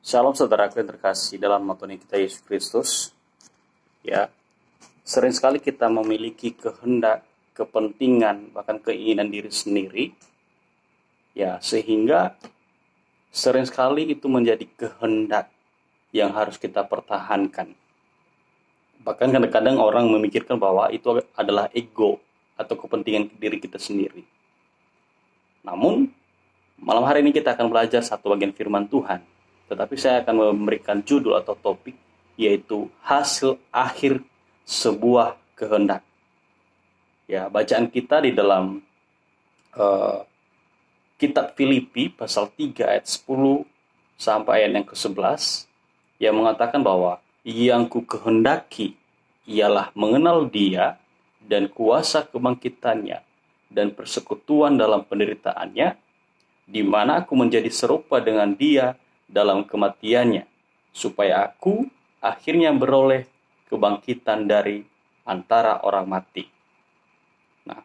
Shalom saudaraku yang terkasih dalam nama Tuhan kita Yesus Kristus. Ya, sering sekali kita memiliki kehendak, kepentingan, bahkan keinginan diri sendiri. Ya, sehingga sering sekali itu menjadi kehendak yang harus kita pertahankan. Bahkan kadang-kadang orang memikirkan bahwa itu adalah ego atau kepentingan diri kita sendiri. Namun, malam hari ini kita akan belajar satu bagian firman Tuhan. Tetapi saya akan memberikan judul atau topik, yaitu hasil akhir sebuah kehendak. Ya, bacaan kita di dalam kitab Filipi pasal 3 ayat 10 sampai ayat yang ke-11 yang mengatakan bahwa yang ku kehendaki ialah mengenal Dia dan kuasa kebangkitannya dan persekutuan dalam penderitaannya, di mana aku menjadi serupa dengan Dia dalam kematiannya, supaya aku akhirnya beroleh kebangkitan dari antara orang mati. Nah,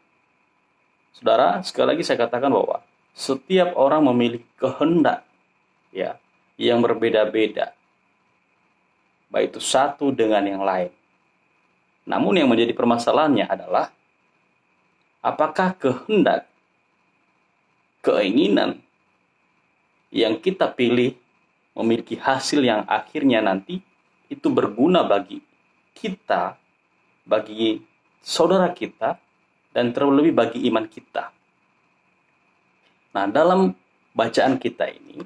saudara, sekali lagi saya katakan bahwa setiap orang memiliki kehendak ya yang berbeda-beda, baik itu satu dengan yang lain. Namun yang menjadi permasalahannya adalah apakah kehendak, keinginan yang kita pilih memiliki hasil yang akhirnya nanti itu berguna bagi kita, bagi saudara kita, dan terlebih bagi iman kita. Nah, dalam bacaan kita ini,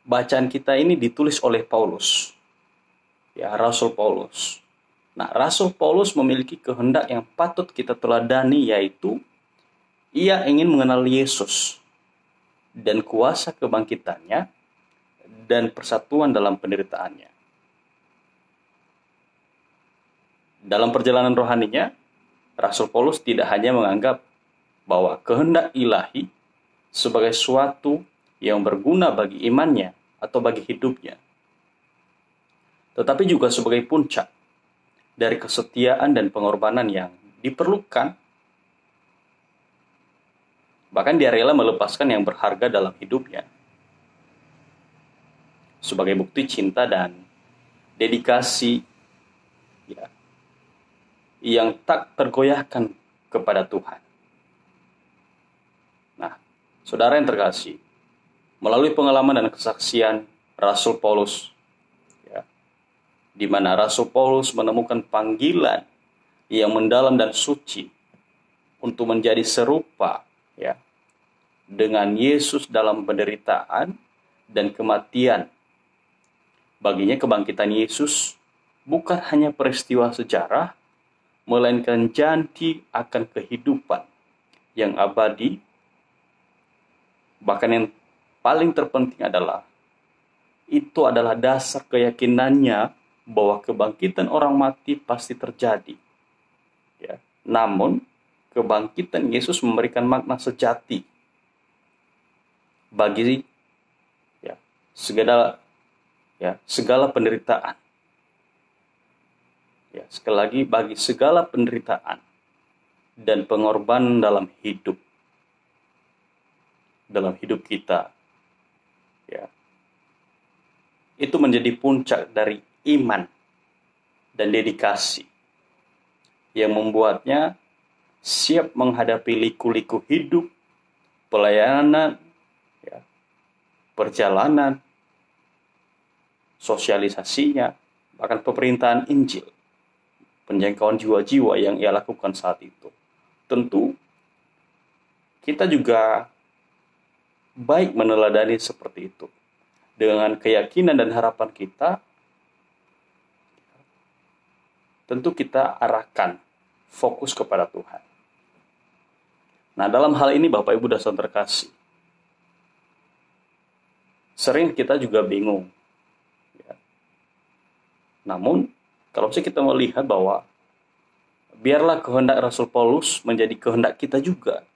bacaan kita ini ditulis oleh Paulus, ya, Rasul Paulus. Nah, Rasul Paulus memiliki kehendak yang patut kita teladani, yaitu ia ingin mengenal Yesus dan kuasa kebangkitannya dan persatuan dalam penderitaannya. Dalam perjalanan rohaninya, Rasul Paulus tidak hanya menganggap bahwa kehendak ilahi sebagai suatu yang berguna bagi imannya atau bagi hidupnya, tetapi juga sebagai puncak dari kesetiaan dan pengorbanan yang diperlukan. Bahkan dia rela melepaskan yang berharga dalam hidupnya sebagai bukti cinta dan dedikasi ya, yang tak tergoyahkan kepada Tuhan. Nah, saudara yang terkasih, melalui pengalaman dan kesaksian Rasul Paulus, ya, di mana Rasul Paulus menemukan panggilan yang mendalam dan suci untuk menjadi serupa ya dengan Yesus dalam penderitaan dan kematian. Baginya kebangkitan Yesus bukan hanya peristiwa sejarah, melainkan janji akan kehidupan yang abadi. Bahkan yang paling terpenting adalah itu adalah dasar keyakinannya bahwa kebangkitan orang mati pasti terjadi. Ya. Namun kebangkitan Yesus memberikan makna sejati bagi segala penderitaan. Ya, sekali lagi, bagi segala penderitaan dan pengorbanan dalam hidup kita. Ya. Itu menjadi puncak dari iman dan dedikasi yang membuatnya siap menghadapi liku-liku hidup, pelayanan, perjalanan, sosialisasinya, bahkan pemerintahan Injil, penjangkauan jiwa-jiwa yang ia lakukan saat itu. Tentu kita juga baik meneladani seperti itu. Dengan keyakinan dan harapan kita, tentu kita arahkan fokus kepada Tuhan. Nah, dalam hal ini Bapak Ibu dan saudara terkasih, sering kita juga bingung. Ya. Namun, kalau kita melihat bahwa biarlah kehendak Rasul Paulus menjadi kehendak kita juga,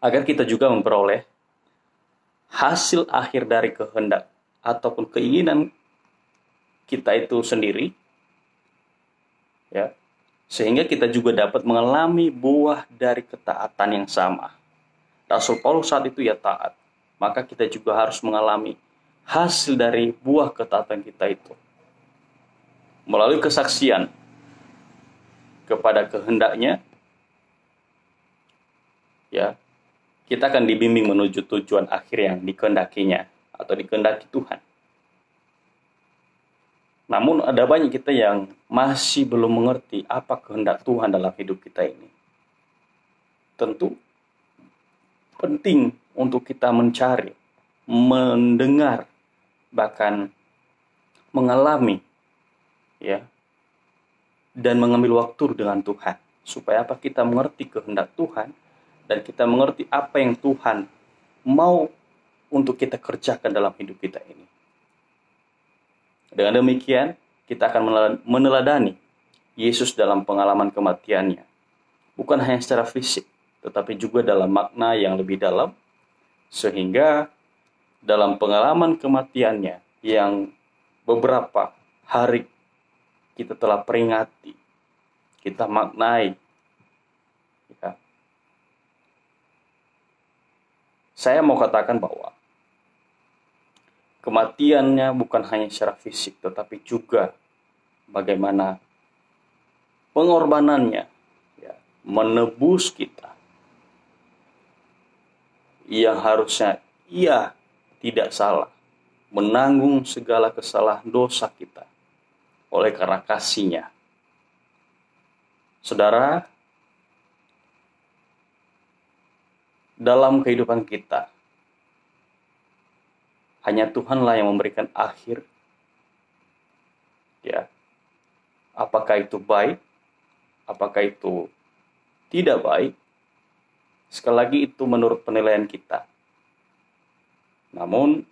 agar kita juga memperoleh hasil akhir dari kehendak ataupun keinginan kita itu sendiri, ya, sehingga kita juga dapat mengalami buah dari ketaatan yang sama. Rasul Paulus saat itu ya taat. maka kita juga harus mengalami hasil dari buah ketaatan kita itu. Melalui kesaksian kepada kehendaknya, ya, kita akan dibimbing menuju tujuan akhir yang dikehendakinya atau dikehendaki Tuhan. Namun ada banyak kita yang masih belum mengerti apa kehendak Tuhan dalam hidup kita ini. Tentu penting untuk kita mencari, mendengar, bahkan mengalami, ya, dan mengambil waktu dengan Tuhan, supaya apa? Kita mengerti kehendak Tuhan dan kita mengerti apa yang Tuhan mau untuk kita kerjakan dalam hidup kita ini. Dengan demikian, kita akan meneladani Yesus dalam pengalaman kematiannya, bukan hanya secara fisik, tetapi juga dalam makna yang lebih dalam, sehingga dalam pengalaman kematiannya yang beberapa hari kita telah peringati, kita maknai, ya. Saya mau katakan bahwa kematiannya bukan hanya secara fisik, tetapi juga bagaimana pengorbanannya, ya, menebus kita, yang harusnya ia tidak salah, menanggung segala kesalahan dosa kita oleh karena kasih-Nya. Saudara, dalam kehidupan kita, hanya Tuhanlah yang memberikan akhir. Ya. Apakah itu baik? Apakah itu tidak baik? Sekali lagi itu menurut penilaian kita. Namun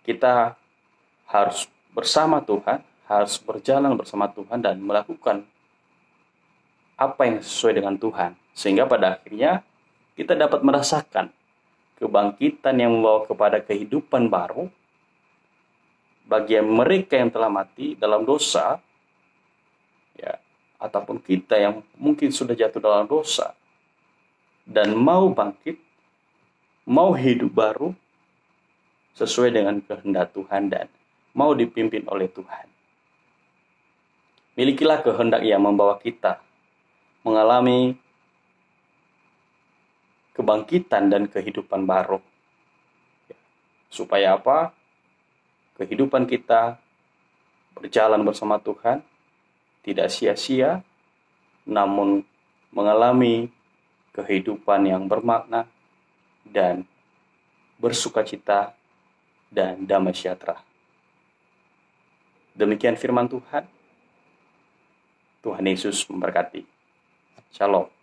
kita harus bersama Tuhan, harus berjalan bersama Tuhan dan melakukan apa yang sesuai dengan Tuhan. Sehingga pada akhirnya kita dapat merasakan kebangkitan yang membawa kepada kehidupan baru bagi mereka yang telah mati dalam dosa, ya, ataupun kita yang mungkin sudah jatuh dalam dosa dan mau bangkit, mau hidup baru sesuai dengan kehendak Tuhan dan mau dipimpin oleh Tuhan. Milikilah kehendak yang membawa kita mengalami kebangkitan dan kehidupan baru. Supaya apa? Kehidupan kita berjalan bersama Tuhan tidak sia-sia, namun mengalami kehidupan yang bermakna dan bersukacita dan damai sejahtera. Demikian firman Tuhan. Tuhan Yesus memberkati. Shalom.